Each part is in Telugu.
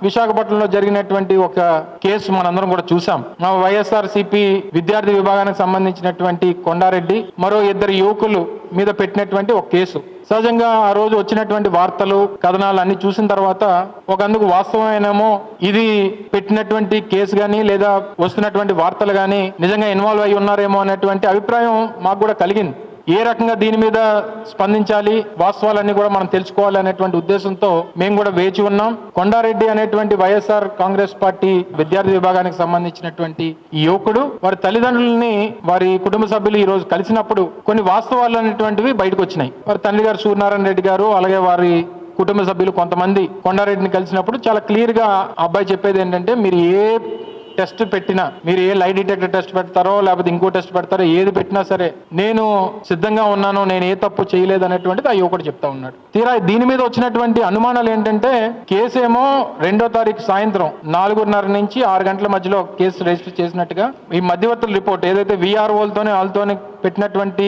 విశాఖపట్నంలో జరిగినటువంటి ఒక కేసు మనందరం కూడా చూసాం. వైఎస్ఆర్సీపీ విద్యార్థి విభాగానికి సంబంధించినటువంటి కొండారెడ్డి మరో ఇద్దరు యువకులు మీద పెట్టినటువంటి ఒక కేసు. సహజంగా ఆ రోజు వచ్చినటువంటి వార్తలు కథనాలు అన్ని చూసిన తర్వాత ఒకందుకు వాస్తవమేనేమో ఇది పెట్టినటువంటి కేసు గానీ లేదా వస్తున్నటువంటి వార్తలు గానీ నిజంగా ఇన్వాల్వ్ అయి ఉన్నారేమో అనేటువంటి అభిప్రాయం మాకు కూడా కలిగింది. ఏ రకంగా దీని మీద స్పందించాలి, వాస్తవాలన్నీ కూడా మనం తెలుసుకోవాలి అనేటువంటి ఉద్దేశంతో మేము కూడా వేచి ఉన్నాం. కొండారెడ్డి అనేటువంటి వైఎస్ఆర్ కాంగ్రెస్ పార్టీ విద్యార్థి విభాగానికి సంబంధించినటువంటి ఈ యువకుడు వారి తల్లిదండ్రులని వారి కుటుంబ సభ్యులు ఈ రోజు కలిసినప్పుడు కొన్ని వాస్తవాలు అనేటువంటివి బయటకు వచ్చినాయి. వారి తండ్రి గారు సూర్యనారాయణ రెడ్డి గారు అలాగే వారి కుటుంబ సభ్యులు కొంతమంది కొండారెడ్డిని కలిసినప్పుడు చాలా క్లియర్ గా అబ్బాయి చెప్పేది ఏంటంటే, మీరు ఏ టెస్ట్ పెట్టినా, మీరు ఏ లై డిటెక్టర్ టెస్ట్ పెడతారో లేకపోతే ఇంకో టెస్ట్ పెడతారో ఏది పెట్టినా సరే నేను సిద్ధంగా ఉన్నాను, నేను ఏ తప్పు చేయలేదు అనేటువంటిది ఆ యువకుడు చెప్తా ఉన్నాడు. తీరా దీని మీద వచ్చినటువంటి అనుమానాలు ఏంటంటే, కేసు ఏమో 2వ తారీఖు సాయంత్రం 4:30 నుంచి 6 గంటల మధ్యలో కేసు రిజిస్టర్ చేసినట్టుగా ఈ మధ్యవర్తుల రిపోర్ట్ ఏదైతే వీఆర్ఓలతోనే వాళ్ళతోనే పెట్టినటువంటి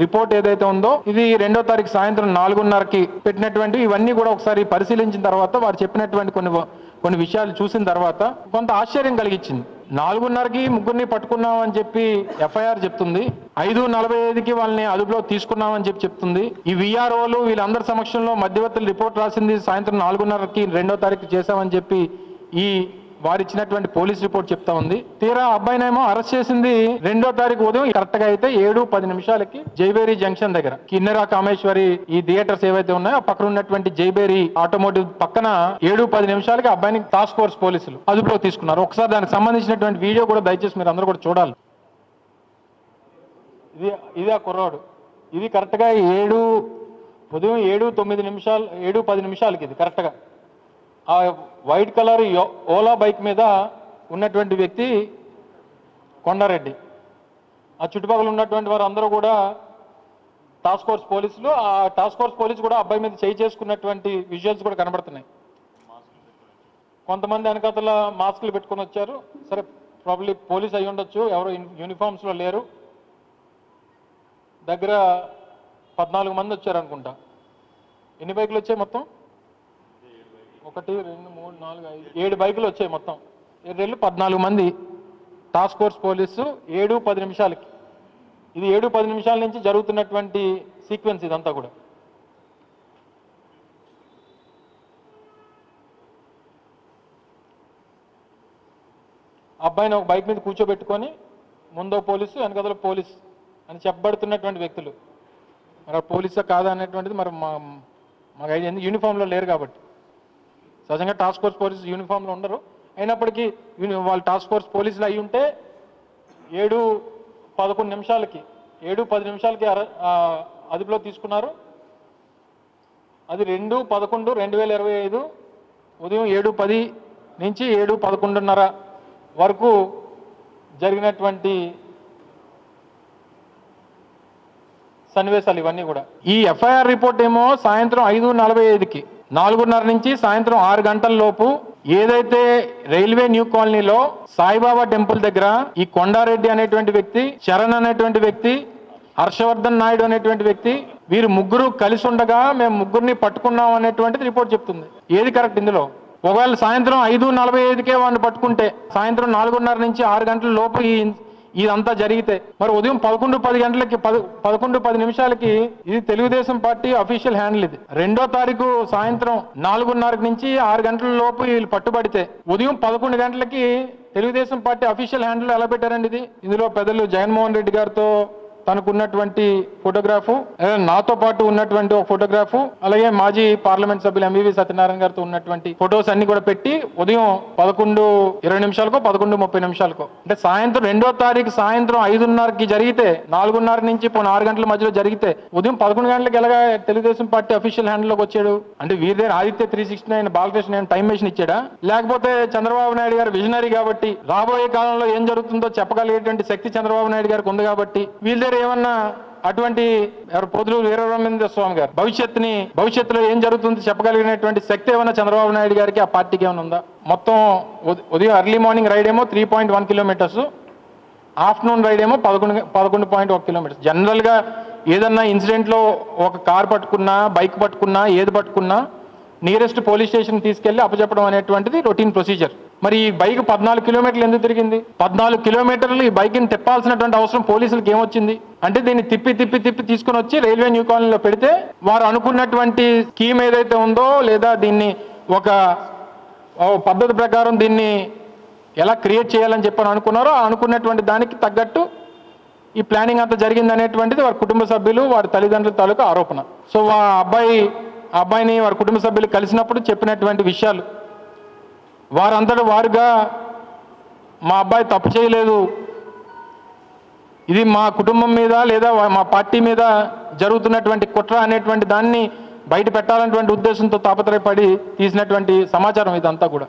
రిపోర్ట్ ఏదైతే ఉందో ఇది 2వ తారీఖు సాయంత్రం 4:30కి పెట్టినటువంటి ఇవన్నీ కూడా ఒకసారి పరిశీలించిన తర్వాత వారు చెప్పినటువంటి కొన్ని విషయాలు చూసిన తర్వాత కొంత ఆశ్చర్యం కలిగించింది. 4:30కి ముగ్గురిని పట్టుకున్నామని చెప్పి ఎఫ్ఐఆర్ చెప్తుంది, 5:45కి వాళ్ళని అదుపులో తీసుకున్నామని చెప్తుంది. ఈ వీఆర్ఓలు వీళ్ళందరి సమక్షంలో మధ్యవర్తులు రిపోర్ట్ రాసింది సాయంత్రం 4:30కి 2వ తారీఖు చేశామని చెప్పి ఈ వారు ఇచ్చినటువంటి పోలీస్ రిపోర్ట్ చెప్తా ఉంది. తీరా అబ్బాయినేమో అరెస్ట్ చేసింది 2వ తారీఖు ఉదయం కరెక్ట్ గా అయితే 7:10 జైబేరి జంక్షన్ దగ్గర కిన్నెరా కామేశ్వరి ఈ థియేటర్స్ ఏవైతే ఉన్నాయో పక్కన ఉన్నటువంటి జైబేరి ఆటోమోటివ్ పక్కన 7:10 అబ్బాయిని టాస్క్ ఫోర్స్ పోలీసులు అదుపులో తీసుకున్నారు. ఒకసారి దానికి సంబంధించినటువంటి వీడియో కూడా దయచేసి మీరు అందరూ కూడా చూడాలి. ఇది ఆ కుర్రాడు, ఇది కరెక్ట్ గా ఉదయం 7:10 ఇది కరెక్ట్ గా ఆ వైట్ కలర్ ఓలా బైక్ మీద ఉన్నటువంటి వ్యక్తి కొండారెడ్డి. ఆ చుట్టుపక్కల ఉన్నటువంటి వారు అందరూ కూడా టాస్క్ ఫోర్స్ పోలీసులు. ఆ టాస్క్ ఫోర్స్ పోలీసు కూడా అబ్బాయి మీద చేయి చేసుకున్నటువంటి విజువల్స్ కూడా కనబడుతున్నాయి. కొంతమంది వెనకాతల మాస్కులు పెట్టుకొని వచ్చారు. సరే, ప్రాబ్లీ పోలీస్ అయి ఉండొచ్చు, ఎవరు యూనిఫామ్స్లో లేరు. దగ్గర 14 మంది వచ్చారు అనుకుంటా. ఎన్ని బైకులు వచ్చాయి మొత్తం? 1 2 3 4 5 7 బైకులు వచ్చాయి మొత్తం. 14 మంది టాస్క్ ఫోర్స్ పోలీసు 7:10 ఇది 7:10 నుంచి జరుగుతున్నటువంటి సీక్వెన్స్ ఇదంతా కూడా. అబ్బాయిని ఒక బైక్ మీద కూర్చోబెట్టుకొని ముందో పోలీసు వెనకదలో పోలీస్ అని చెప్పబడుతున్నటువంటి వ్యక్తులు మరి పోలీసా కాదా అనేటువంటిది మరి మాకు ఐడియా, యూనిఫామ్లో లేరు కాబట్టి. సహజంగా టాస్క్ ఫోర్స్ పోలీసు యూనిఫామ్లో ఉండరు, అయినప్పటికీ వాళ్ళు టాస్క్ ఫోర్స్ పోలీసులు అయి ఉంటే 7:10 అదుపులో తీసుకున్నారు. అది 2/11/2025 ఉదయం 7:10 నుంచి 7:11:30 వరకు జరిగినటువంటి సన్నివేశాలు ఇవన్నీ కూడా. ఈ ఎఫ్ఐఆర్ రిపోర్ట్ ఏమో సాయంత్రం 5:45కి 4:30 నుంచి సాయంత్రం 6 గంటల లోపు ఏదైతే రైల్వే న్యూ కాలనీలో సాయిబాబా టెంపుల్ దగ్గర ఈ కొండారెడ్డి అనేటువంటి వ్యక్తి, చరణ్ అనేటువంటి వ్యక్తి, హర్షవర్ధన్ నాయుడు అనేటువంటి వ్యక్తి, వీరు ముగ్గురు కలిసి ఉండగా మేము ముగ్గురిని పట్టుకున్నాం అనేటువంటిది రిపోర్ట్ చెప్తుంది. ఏది కరెక్ట్ ఇందులో? ఒకవేళ సాయంత్రం 5:45కే వాడిని పట్టుకుంటే సాయంత్రం 4:30 నుంచి 6 గంటల లోపు ఇదంతా జరిగితే మరి ఉదయం 11:10 ఇది తెలుగుదేశం పార్టీ అఫీషియల్ హ్యాండిల్. ఇది 2వ తారీఖు సాయంత్రం 4:30 నుంచి 6 గంటల లోపు వీళ్ళు పట్టుబడితే ఉదయం 11 గంటలకి తెలుగుదేశం పార్టీ అఫీషియల్ హ్యాండిల్ ఎలా పెట్టారండి ఇది? ఇందులో పెద్దలు జగన్మోహన్ రెడ్డి గారితో తనకున్నటువంటి ఫోటోగ్రాఫు, నాతో పాటు ఉన్నటువంటి ఒక ఫోటోగ్రాఫు, అలాగే మాజీ పార్లమెంట్ సభ్యులు ఎంవివి సత్యనారాయణ గారితో ఉన్నటువంటి ఫొటోస్ అన్ని కూడా పెట్టి ఉదయం 11:20 11:30 అంటే సాయంత్రం 2వ తారీఖు సాయంత్రం 5:30కి జరిగితే 4:30 నుంచి 6 గంటల మధ్యలో జరిగితే ఉదయం 11 గంటలకు ఎలాగా తెలుగుదేశం పార్టీ అఫీషియల్ హ్యాండిల్లోకి వచ్చాడు? అంటే వీరి దగ్గర ఆదిత్య 369 బాలకృష్ణ టైం మెషిన్ ఇచ్చాడా, లేకపోతే చంద్రబాబు నాయుడు గారు విజనరీ కాబట్టి రాబోయే కాలంలో ఏం జరుగుతుందో చెప్పగలిగేటువంటి శక్తి చంద్రబాబు నాయుడు గారికి ఉంది కాబట్టి వీళ్ళ దగ్గర ఏమన్నా అటువంటి పోతులూరు వీరబ్రహ్మేంద్ర స్వామి గారు భవిష్యత్తులో ఏం జరుగుతుంది చెప్పగలిగినటువంటి శక్తి ఏమైనా చంద్రబాబు నాయుడు గారికి ఆ పార్టీకి ఏమైనా ఉందా? మొత్తం ఉదయం ఎర్లీ మార్నింగ్ రైడ్ ఏమో 3.1 కిలోమీటర్స్, ఆఫ్టర్నూన్ రైడ్ ఏమో 11.1 కిలోమీటర్స్. జనరల్గా ఏదన్నా ఇన్సిడెంట్లో ఒక కార్ పట్టుకున్నా, బైక్ పట్టుకున్నా, ఏది పట్టుకున్నా నియరెస్ట్ పోలీస్ స్టేషన్ తీసుకెళ్లి అప్పచెప్పడం అనేటువంటిది రొటీన్ ప్రొసీజర్. మరి ఈ బైక్ 14 కిలోమీటర్లు ఎందుకు తిరిగింది? 14 కిలోమీటర్లు ఈ బైక్ని తిప్పాల్సినటువంటి అవసరం పోలీసులకు ఏమొచ్చింది? అంటే దీన్ని తిప్పి తీసుకుని వచ్చి రైల్వే న్యూ కాలనీలో పెడితే వారు అనుకున్నటువంటి స్కీమ్ ఏదైతే ఉందో, లేదా దీన్ని ఒక పద్ధతి ప్రకారం దీన్ని ఎలా క్రియేట్ చేయాలని చెప్పని అనుకున్నారో అనుకున్నటువంటి దానికి తగ్గట్టు ఈ ప్లానింగ్ అంతా జరిగింది అనేటువంటిది వారి కుటుంబ సభ్యులు, వారి తల్లిదండ్రుల తాలూకా ఆరోపణ. సో ఆ అబ్బాయిని వారి కుటుంబ సభ్యులు కలిసినప్పుడు చెప్పినటువంటి విషయాలు, వారంతటా వారుగా మా అబ్బాయి తప్పు చేయలేదు, ఇది మా కుటుంబం మీద లేదా మా పార్టీ మీద జరుగుతున్నటువంటి కుట్ర అనేటువంటి దాన్ని బయట పెట్టాలనేటువంటి ఉద్దేశంతో తాపత్రయపడి తీసినటువంటి సమాచారం ఇదంతా కూడా.